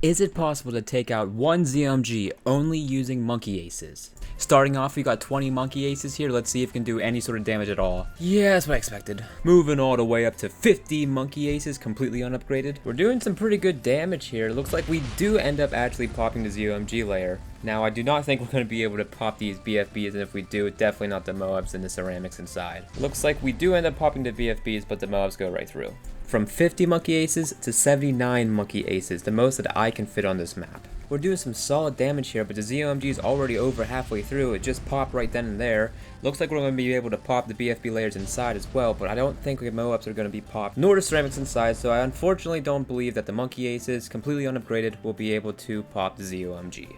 Is it possible to take out one ZOMG only using monkey aces? Starting off, we got 20 monkey aces here. Let's see if we can do any sort of damage at all. Yeah, that's what I expected. Moving all the way up to 50 monkey aces, completely unupgraded. We're doing some pretty good damage here. It looks like we do end up actually popping the ZOMG layer. Now, I do not think we're going to be able to pop these BFBs, and if we do, definitely not the Moabs and the ceramics inside. Looks like we do end up popping the BFBs, but the Moabs go right through. From 50 monkey aces to 79 monkey aces, the most that I can fit on this map. We're doing some solid damage here, but the ZOMG is already over halfway through. It just popped right then and there. Looks like we're going to be able to pop the BFB layers inside as well, but I don't think the Moabs are going to be popped, nor the ceramics inside, so I unfortunately don't believe that the monkey aces, completely unupgraded, will be able to pop the ZOMG.